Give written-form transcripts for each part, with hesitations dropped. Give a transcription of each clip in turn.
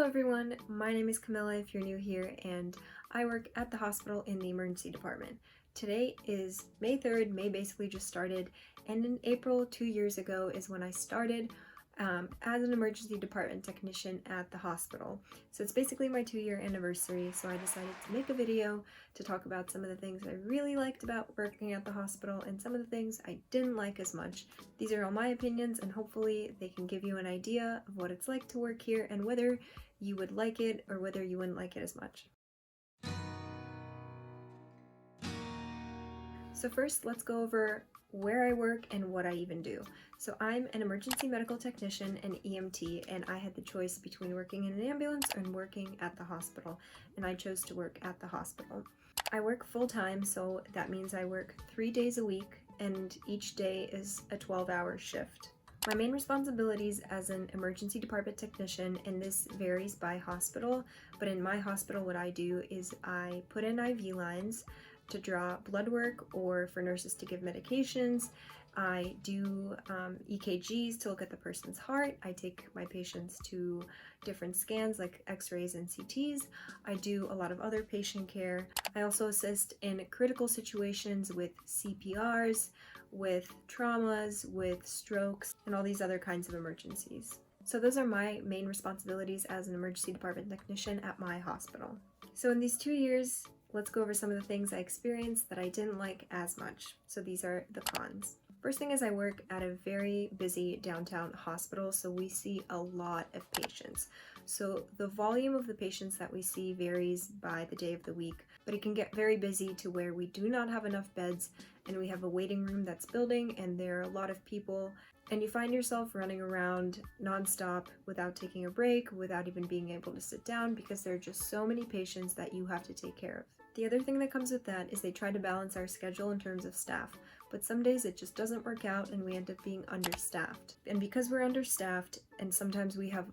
everyone, my name is Camilla if you're new here, and I work at the hospital in the emergency department. Today is May 3rd, May basically just started, and in April 2 years ago is when I started as an emergency department technician at the hospital. So it's basically my 2-year anniversary, so I decided to make a video to talk about some of the things I really liked about working at the hospital and some of the things I didn't like as much. These are all my opinions, and hopefully they can give you an idea of what it's like to work here and whether you would like it or whether you wouldn't like it as much. So first, let's go over where I work and what I even do. So I'm an emergency medical technician and EMT, and I had the choice between working in an ambulance and working at the hospital, and I chose to work at the hospital. I work full-time, so that means I work 3 days a week, and each day is a 12-hour shift. My main responsibilities as an emergency department technician, and this varies by hospital, but in my hospital what I do is I put in IV lines to draw blood work or for nurses to give medications. I do EKGs to look at the person's heart. I take my patients to different scans like x-rays and CTs. I do a lot of other patient care. I also assist in critical situations with CPRs, with traumas, with strokes, and all these other kinds of emergencies. So those are my main responsibilities as an emergency department technician at my hospital. So in these 2 years, let's go over some of the things I experienced that I didn't like as much. So these are the cons. First thing is I work at a very busy downtown hospital, so we see a lot of patients. So the volume of the patients that we see varies by the day of the week, but it can get very busy to where we do not have enough beds and we have a waiting room that's building and there are a lot of people, and you find yourself running around nonstop without taking a break, without even being able to sit down because there are just so many patients that you have to take care of. The other thing that comes with that is they try to balance our schedule in terms of staff, but some days it just doesn't work out and we end up being understaffed. And because we're understaffed and sometimes we have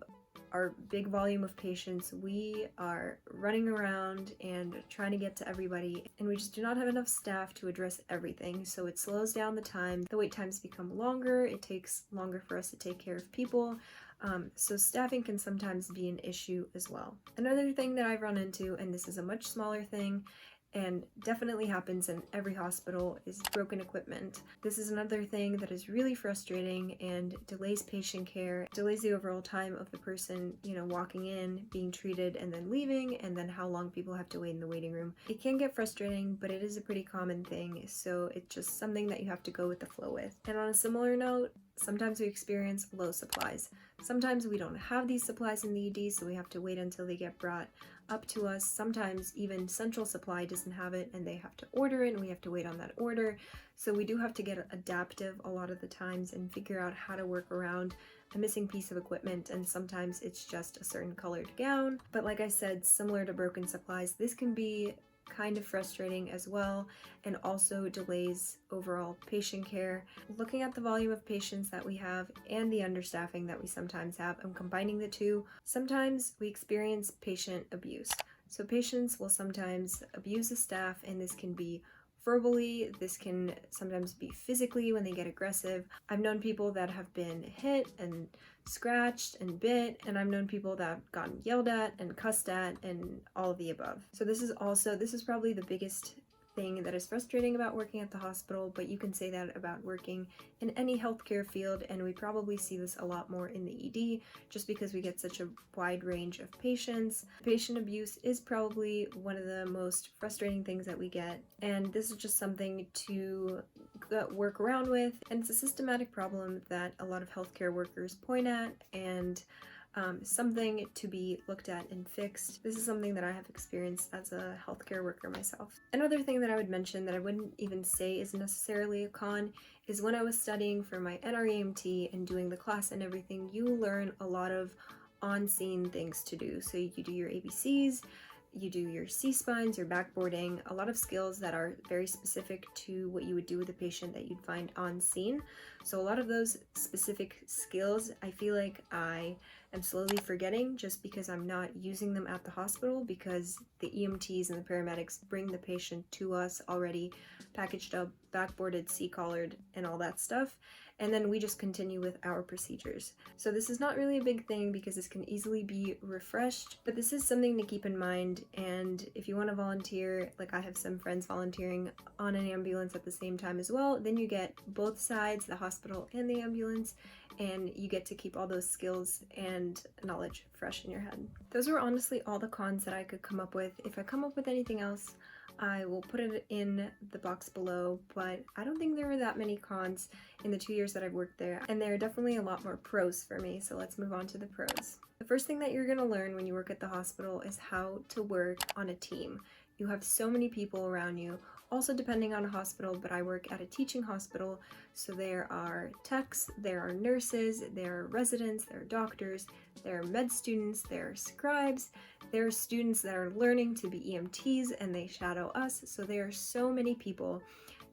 our big volume of patients, we are running around and trying to get to everybody, and we just do not have enough staff to address everything, so it slows down the time. The wait times become longer, it takes longer for us to take care of people, so staffing can sometimes be an issue as well. Another thing that I've run into, and this is a much smaller thing, and definitely happens in every hospital, is broken equipment. This is another thing that is really frustrating and delays patient care, delays the overall time of the person, walking in, being treated, and then leaving, and then how long people have to wait in the waiting room. It can get frustrating, but it is a pretty common thing, so it's just something that you have to go with the flow with. And on a similar note, sometimes we experience low supplies. Sometimes we don't have these supplies in the ED, so we have to wait until they get brought up to us. Sometimes even Central Supply doesn't have it and they have to order it and we have to wait on that order. So we do have to get adaptive a lot of the times and figure out how to work around a missing piece of equipment, and sometimes it's just a certain colored gown. But like I said, similar to broken supplies, this can be kind of frustrating as well, and also delays overall patient care. Looking at the volume of patients that we have and the understaffing that we sometimes have and combining the two, sometimes we experience patient abuse. So patients will sometimes abuse the staff, and this can be verbally, this can sometimes be physically when they get aggressive. I've known people that have been hit and scratched and bit, and I've known people that have gotten yelled at and cussed at and all of the above. So this is probably the biggest thing that is frustrating about working at the hospital, but you can say that about working in any healthcare field, and we probably see this a lot more in the ED just because we get such a wide range of patients. Patient abuse is probably one of the most frustrating things that we get, and this is just something to work around with, and it's a systematic problem that a lot of healthcare workers point at, and something to be looked at and fixed. This is something that I have experienced as a healthcare worker myself. Another thing that I would mention that I wouldn't even say is necessarily a con is when I was studying for my NREMT and doing the class and everything, you learn a lot of on-scene things to do. So you do your ABCs, you do your C-spines, your backboarding, a lot of skills that are very specific to what you would do with a patient that you'd find on scene. So a lot of those specific skills, I feel like I am slowly forgetting just because I'm not using them at the hospital, because the EMTs and the paramedics bring the patient to us already packaged up, backboarded, C-collared, and all that stuff. and then we just continue with our procedures. So this is not really a big thing because this can easily be refreshed, but this is something to keep in mind. And if you want to volunteer, like I have some friends volunteering on an ambulance at the same time as well, then you get both sides, the hospital and the ambulance, and you get to keep all those skills and knowledge fresh in your head. Those were honestly all the cons that I could come up with. If I come up with anything else, I will put it in the box below, but I don't think there were that many cons in the 2 years that I've worked there, and there are definitely a lot more pros for me, so let's move on to the pros. The first thing that you're going to learn when you work at the hospital is how to work on a team. You have so many people around you, also depending on a hospital, but I work at a teaching hospital, so there are techs, there are nurses, there are residents, there are doctors, there are med students, there are scribes, there are students that are learning to be EMTs and they shadow us, so there are so many people,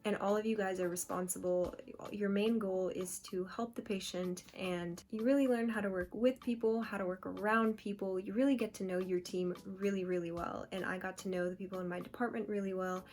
and all of you guys are responsible. Your main goal is to help the patient, and you really learn how to work with people, how to work around people. You really get to know your team really, really well, and I got to know the people in my department really well.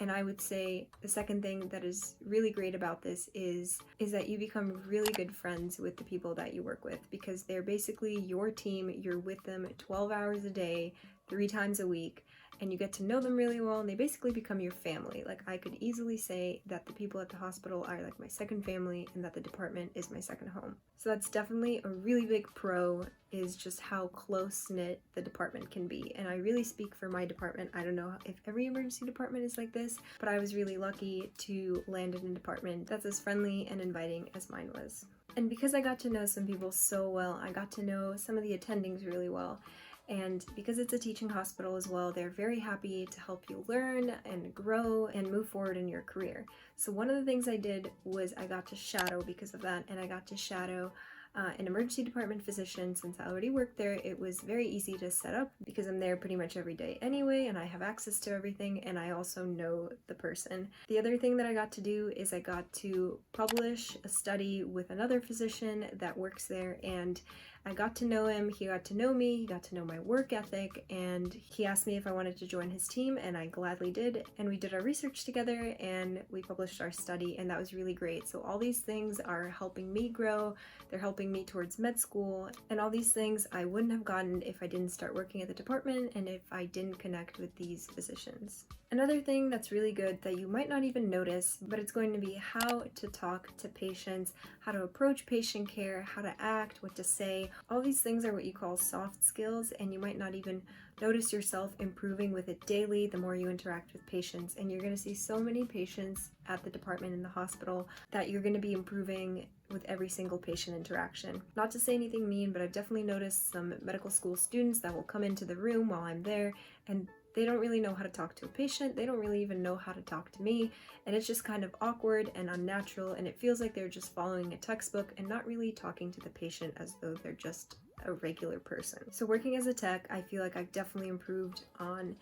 And I would say the second thing that is really great about this is that you become really good friends with the people that you work with, because they're basically your team. You're with them 12 hours a day, 3 times a week, and you get to know them really well, and they basically become your family. Like, I could easily say that the people at the hospital are like my second family, and that the department is my second home. So that's definitely a really big pro, is just how close-knit the department can be. And I really speak for my department. I don't know if every emergency department is like this, but I was really lucky to land in a department that's as friendly and inviting as mine was. And because I got to know some people so well, I got to know some of the attendings really well. And because it's a teaching hospital as well, they're very happy to help you learn and grow and move forward in your career. So one of the things I did was I got to shadow because of that, and I got to shadow an emergency department physician. Since I already worked there, it was very easy to set up because I'm there pretty much every day anyway, and I have access to everything, and I also know the person. The other thing that I got to do is I got to publish a study with another physician that works there, and I got to know him, he got to know me, he got to know my work ethic, and he asked me if I wanted to join his team, and I gladly did, and we did our research together, and we published our study, and that was really great. So all these things are helping me grow, they're helping me towards med school, and all these things I wouldn't have gotten if I didn't start working at the department and if I didn't connect with these physicians. Another thing that's really good that you might not even notice, but it's going to be how to talk to patients, how to approach patient care, how to act, what to say. All these things are what you call soft skills, and you might not even notice yourself improving with it daily the more you interact with patients. And you're going to see so many patients at the department in the hospital that you're going to be improving with every single patient interaction. Not to say anything mean, but I've definitely noticed some medical school students that will come into the room while I'm there, and they don't really know how to talk to a patient, they don't really even know how to talk to me, and it's just kind of awkward and unnatural, and it feels like they're just following a textbook and not really talking to the patient as though they're just a regular person. So working as a tech, I feel like I've definitely improved on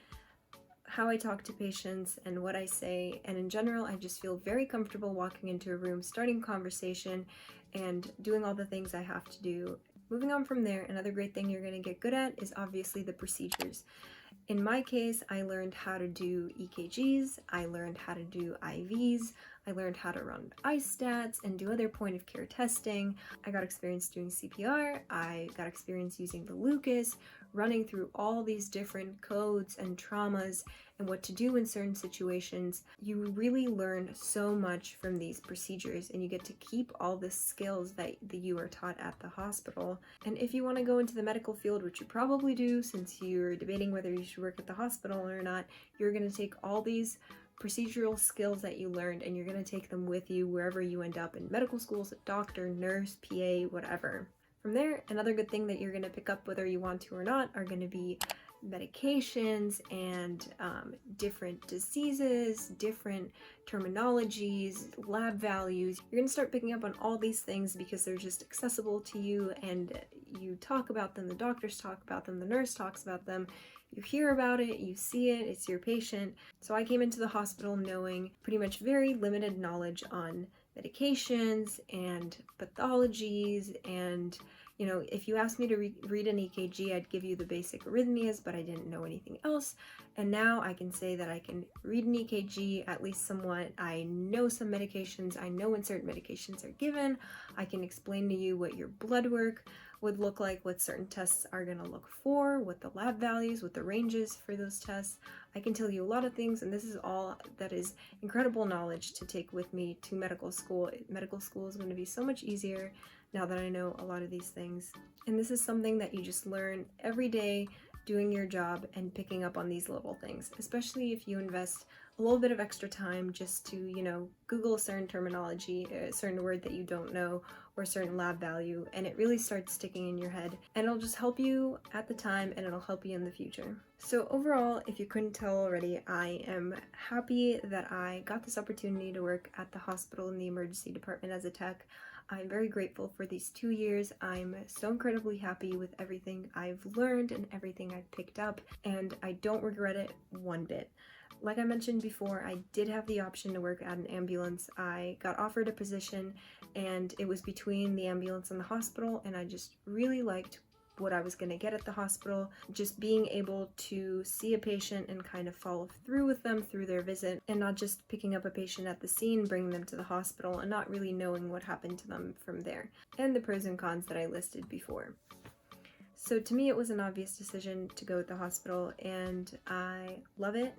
how I talk to patients and what I say, and in general, I just feel very comfortable walking into a room, starting conversation, and doing all the things I have to do. Moving on from there, another great thing you're going to get good at is obviously the procedures. In my case, I learned how to do EKGs, I learned how to do IVs, I learned how to run iStats and do other point of care testing. I got experience doing CPR, I got experience using the Lucas, running through all these different codes and traumas and what to do in certain situations. You really learn so much from these procedures, and you get to keep all the skills that you are taught at the hospital. And if you want to go into the medical field, which you probably do since you're debating whether you should work at the hospital or not, you're going to take all these procedural skills that you learned and you're going to take them with you wherever you end up in medical school, as a doctor, nurse, PA, whatever. From there, another good thing that you're going to pick up whether you want to or not are going to be medications and different diseases, different terminologies, lab values. You're going to start picking up on all these things because they're just accessible to you, and you talk about them, the doctors talk about them, the nurse talks about them, you hear about it, you see it, it's your patient. So I came into the hospital knowing pretty much very limited knowledge on medications and pathologies and You know, if you asked me to read an EKG, I'd give you the basic arrhythmias, but I didn't know anything else. And now I can say that I can read an EKG at least somewhat. I know some medications. I know when certain medications are given. I can explain to you what your blood work would look like, what certain tests are going to look for, what the lab values, what the ranges for those tests. I can tell you a lot of things, and this is all that is incredible knowledge to take with me to medical school. Medical school is going to be so much easier now that I know a lot of these things. And this is something that you just learn every day doing your job and picking up on these little things, especially if you invest a little bit of extra time just to, you know, Google a certain terminology, a certain word that you don't know, or a certain lab value, and it really starts sticking in your head, and it'll just help you at the time and it'll help you in the future. So overall, if you couldn't tell already, I am happy that I got this opportunity to work at the hospital in the emergency department as a tech. I'm very grateful for these 2 years. I'm so incredibly happy with everything I've learned and everything I've picked up, and I don't regret it one bit. Like I mentioned before, I did have the option to work at an ambulance. I got offered a position and it was between the ambulance and the hospital, and I just really liked what I was going to get at the hospital. Just being able to see a patient and kind of follow through with them through their visit, and not just picking up a patient at the scene, bringing them to the hospital, and not really knowing what happened to them from there, and the pros and cons that I listed before. So to me, it was an obvious decision to go with the hospital, and I love it.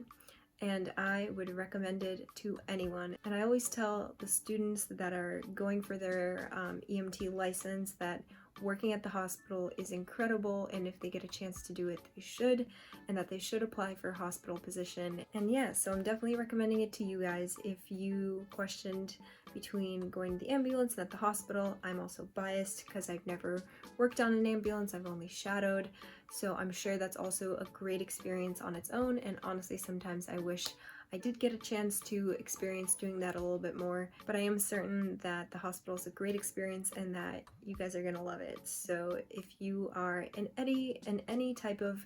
And I would recommend it to anyone. And I always tell the students that are going for their EMT license that working at the hospital is incredible, and if they get a chance to do it, they should, and that they should apply for a hospital position. And yeah, so I'm definitely recommending it to you guys. If you questioned between going to the ambulance and at the hospital, I'm also biased because I've never worked on an ambulance, I've only shadowed. So I'm sure that's also a great experience on its own, and honestly sometimes I wish I did get a chance to experience doing that a little bit more, but I am certain that the hospital is a great experience and that you guys are gonna love it. So if you are in any type of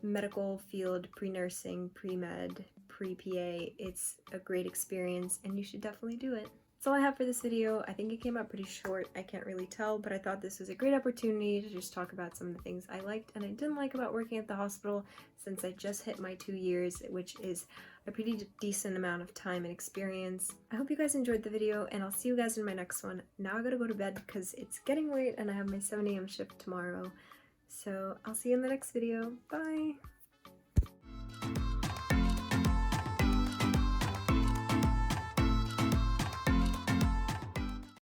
medical field, pre-nursing, pre-med, pre-PA, it's a great experience and you should definitely do it. That's all I have for this video. I think it came out pretty short, I can't really tell, but I thought this was a great opportunity to just talk about some of the things I liked and I didn't like about working at the hospital, since I just hit my 2 years, which is a pretty decent amount of time and experience. I hope you guys enjoyed the video, and I'll see you guys in my next one. Now I gotta go to bed because it's getting late and I have my 7 a.m. shift tomorrow. So I'll see you in the next video. Bye!